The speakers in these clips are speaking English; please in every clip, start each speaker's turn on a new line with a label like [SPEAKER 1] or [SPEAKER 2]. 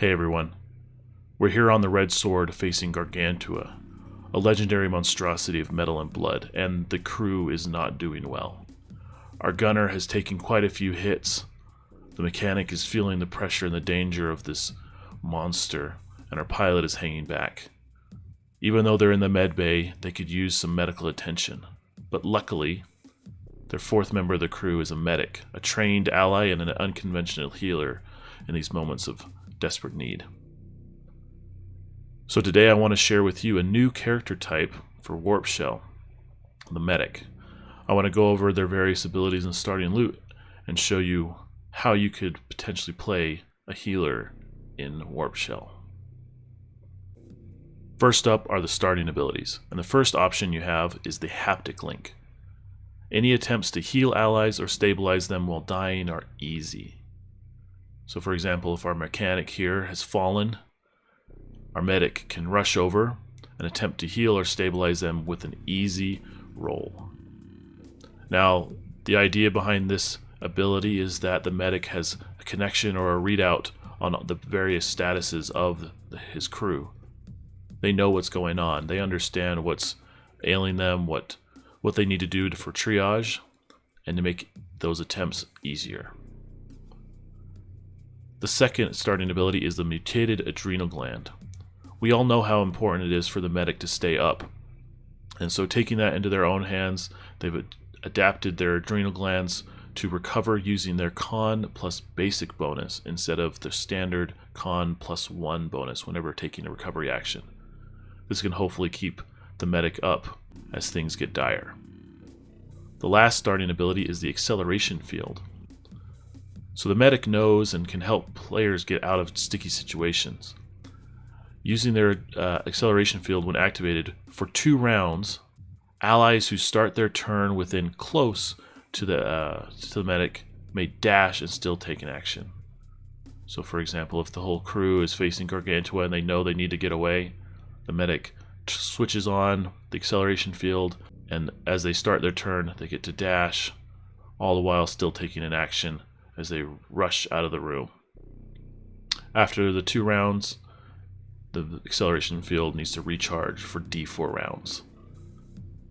[SPEAKER 1] Hey everyone, we're here on the Red Sword facing Gargantua, a legendary monstrosity of metal and blood, and the crew is not doing well. Our gunner has taken quite a few hits, the mechanic is feeling the pressure and the danger of this monster, and our pilot is hanging back. Even though they're in the med bay, they could use some medical attention, but luckily, their fourth member of the crew is a medic, a trained ally and an unconventional healer in these moments of desperate need. So today I want to share with you a new character type for Warp Shell, the medic. I want to go over their various abilities and starting loot and show you how you could potentially play a healer in Warp Shell. First up are the starting abilities, and the first option you have is the haptic link. Any attempts to heal allies or stabilize them while dying are easy. So for example, if our mechanic here has fallen, our medic can rush over and attempt to heal or stabilize them with an easy roll. Now, the idea behind this ability is that the medic has a connection or a readout on the various statuses of his crew. They know what's going on. They understand what's ailing them, what they need to do for triage, and to make those attempts easier. The second starting ability is the mutated adrenal gland. We all know how important it is for the medic to stay up, and so taking that into their own hands, they've adapted their adrenal glands to recover using their con plus basic bonus instead of the standard con plus 1 bonus whenever taking a recovery action. This can hopefully keep the medic up as things get dire. The last starting ability is the acceleration field. So the medic knows and can help players get out of sticky situations. Using their acceleration field when activated for 2 rounds, allies who start their turn within close to the medic may dash and still take an action. So for example, if the whole crew is facing Gargantua and they know they need to get away, the medic switches on the acceleration field, and as they start their turn, they get to dash, all the while still taking an action as they rush out of the room. After the 2 rounds, the acceleration field needs to recharge for D4 rounds.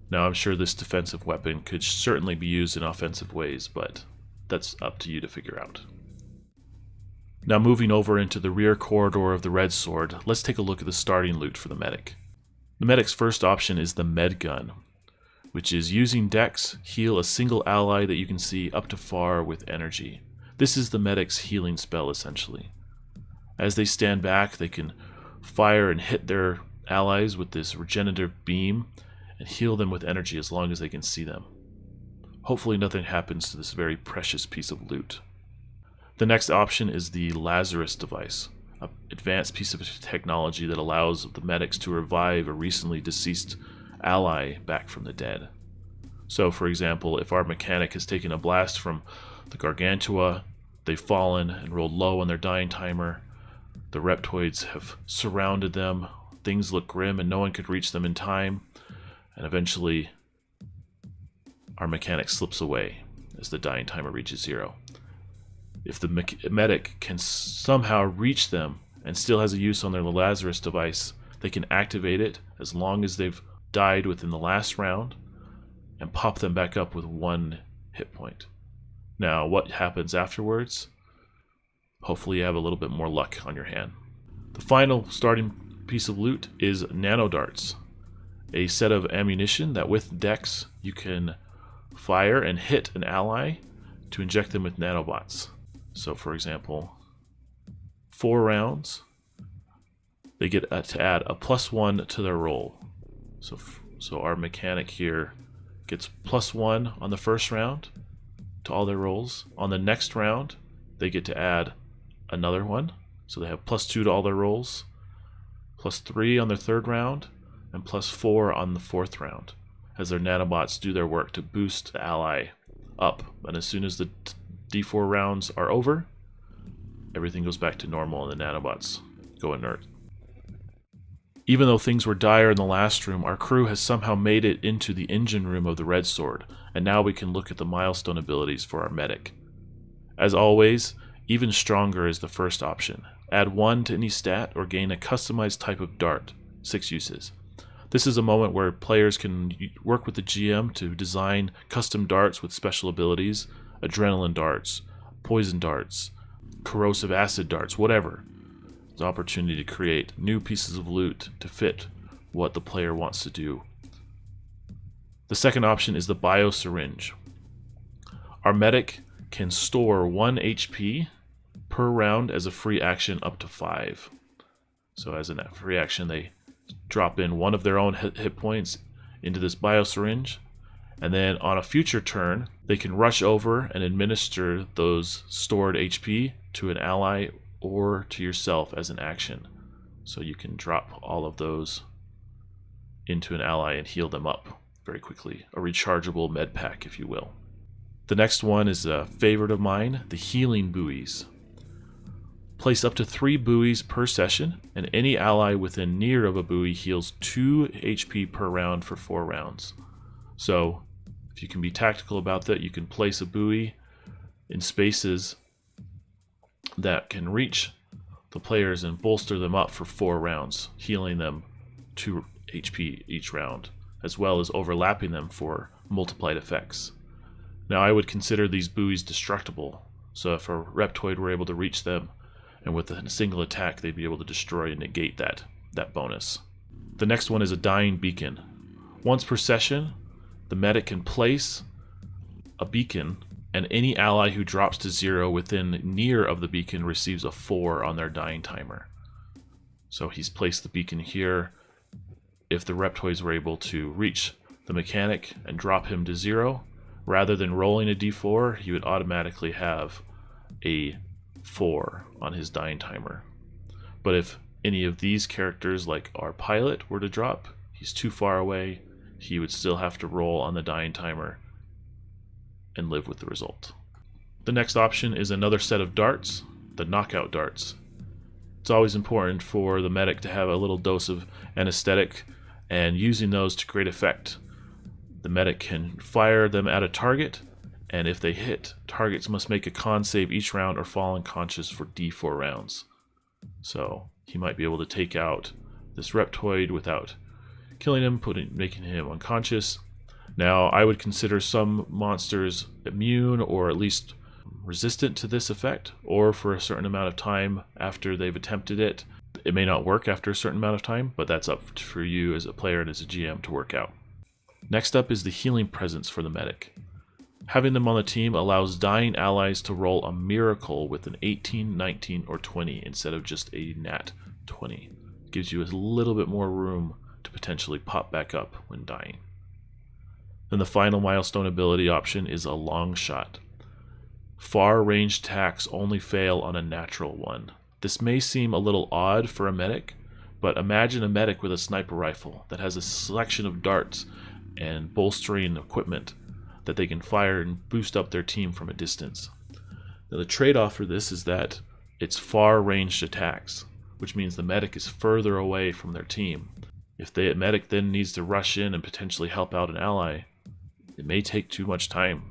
[SPEAKER 1] Now I'm sure this defensive weapon could certainly be used in offensive ways, but that's up to you to figure out. Now moving over into the rear corridor of the Red Sword, let's take a look at the starting loot for the medic. The medic's first option is the med gun, which is using Dex, heal a single ally that you can see up to far with energy. This is the medic's healing spell essentially. As they stand back, they can fire and hit their allies with this regenerative beam and heal them with energy as long as they can see them. Hopefully nothing happens to this very precious piece of loot. The next option is the Lazarus device, an advanced piece of technology that allows the medics to revive a recently deceased ally back from the dead. So for example, if our mechanic has taken a blast from the Gargantua, they've fallen and rolled low on their dying timer, the reptoids have surrounded them, things look grim and no one could reach them in time, and eventually our mechanic slips away as the dying timer reaches 0. If the medic can somehow reach them and still has a use on their Lazarus device, they can activate it as long as they've died within the last round and pop them back up with 1 hit point. Now what happens afterwards? Hopefully you have a little bit more luck on your hand. The final starting piece of loot is nano darts, a set of ammunition that with Dex you can fire and hit an ally to inject them with nanobots. So for example, 4 rounds, they get to add a +1 to their roll. So our mechanic here gets +1 on the first round to all their rolls. On the next round, they get to add another one, so they have +2 to all their rolls, +3 on their third round, and +4 on the fourth round, as their nanobots do their work to boost the ally up. And as soon as the D4 rounds are over, everything goes back to normal and the nanobots go inert. Even though things were dire in the last room, our crew has somehow made it into the engine room of the Red Sword, and now we can look at the milestone abilities for our medic. As always, Even Stronger is the first option. Add 1 to any stat or gain a customized type of dart. 6 uses. This is a moment where players can work with the GM to design custom darts with special abilities, adrenaline darts, poison darts, corrosive acid darts, whatever. It's an opportunity to create new pieces of loot to fit what the player wants to do. The second option is the bio syringe. Our medic can store 1 HP per round as a free action up to 5. So as a free action, they drop in 1 of their own hit points into this bio syringe, and then on a future turn, they can rush over and administer those stored HP to an ally or to yourself as an action. So you can drop all of those into an ally and heal them up very quickly. A rechargeable med pack, if you will. The next one is a favorite of mine, the healing buoys. Place up to 3 buoys per session, and any ally within near of a buoy heals 2 HP per round for 4 rounds. So, if you can be tactical about that, you can place a buoy in spaces that can reach the players and bolster them up for 4 rounds, healing them 2 HP each round, as well as overlapping them for multiplied effects. Now, I would consider these buoys destructible, so if a Reptoid were able to reach them, and with a single attack, they'd be able to destroy and negate that bonus. The next one is a dying beacon. Once per session, the medic can place a beacon, and any ally who drops to 0 within near of the beacon receives a 4 on their dying timer. So he's placed the beacon here. If the Reptoids were able to reach the mechanic and drop him to 0, rather than rolling a d4, he would automatically have a 4 on his dying timer. But if any of these characters, like our pilot, were to drop, he's too far away, he would still have to roll on the dying timer and live with the result. The next option is another set of darts, the knockout darts. It's always important for the medic to have a little dose of anesthetic, and using those to great effect. The medic can fire them at a target, and if they hit, targets must make a con save each round or fall unconscious for d4 rounds. So he might be able to take out this Reptoid without killing him, making him unconscious. Now, I would consider some monsters immune or at least resistant to this effect, or for a certain amount of time after they've attempted it. It may not work after a certain amount of time, but that's up for you as a player and as a GM to work out. Next up is the healing presence for the medic. Having them on the team allows dying allies to roll a miracle with an 18, 19, or 20 instead of just a nat 20. It gives you a little bit more room to potentially pop back up when dying. Then the final milestone ability option is a long shot. Far range attacks only fail on a natural one. This may seem a little odd for a medic, but imagine a medic with a sniper rifle that has a selection of darts and bolstering equipment that they can fire and boost up their team from a distance. Now, the trade-off for this is that it's far-ranged attacks, which means the medic is further away from their team. If the medic then needs to rush in and potentially help out an ally, it may take too much time.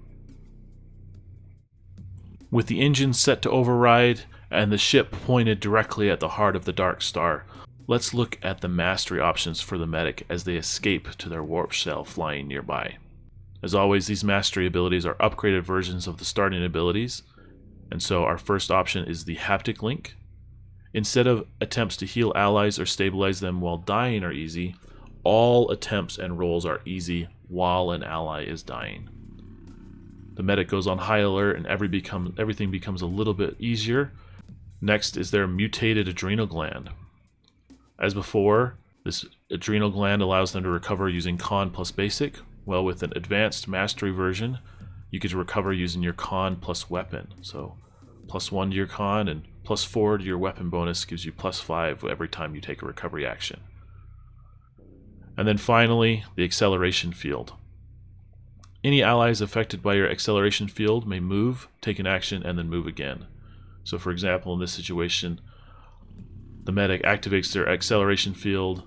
[SPEAKER 1] With the engine set to override and the ship pointed directly at the heart of the Dark Star, let's look at the mastery options for the medic as they escape to their warp shell flying nearby. As always, these mastery abilities are upgraded versions of the starting abilities, and so our first option is the haptic link. Instead of attempts to heal allies or stabilize them while dying are easy, all attempts and rolls are easy while an ally is dying. The medic goes on high alert and everything becomes a little bit easier. Next is their mutated adrenal gland. As before, this adrenal gland allows them to recover using con plus basic. Well, with an advanced mastery version, you get to recover using your con plus weapon. So +1 to your con and +4 to your weapon bonus gives you +5 every time you take a recovery action. And then finally, the acceleration field. Any allies affected by your acceleration field may move, take an action, and then move again. So for example, in this situation, the medic activates their acceleration field.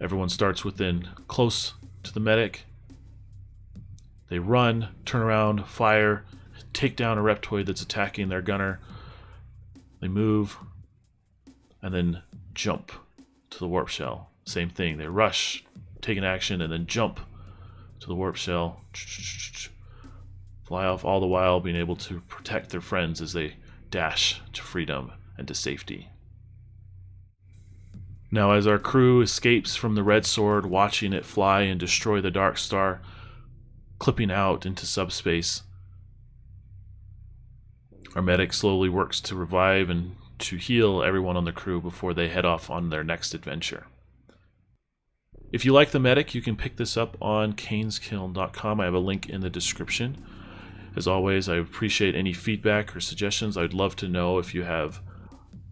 [SPEAKER 1] Everyone starts within close to the medic. They run, turn around, fire, take down a Reptoid that's attacking their gunner. They move and then jump to the warp shell. Same thing. They rush, take an action, and then jump to the warp shell. Fly off, all the while being able to protect their friends as they dash to freedom and to safety. Now, as our crew escapes from the Red Sword, watching it fly and destroy the Dark Star, clipping out into subspace, our medic slowly works to revive and to heal everyone on the crew before they head off on their next adventure. If you like the medic, you can pick this up on caneskiln.com. I have a link in the description. As always, I appreciate any feedback or suggestions. I'd love to know if you have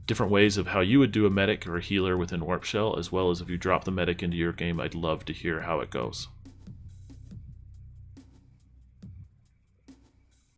[SPEAKER 1] different ways of how you would do a medic or a healer within Warp Shell, as well as if you drop the medic into your game, I'd love to hear how it goes.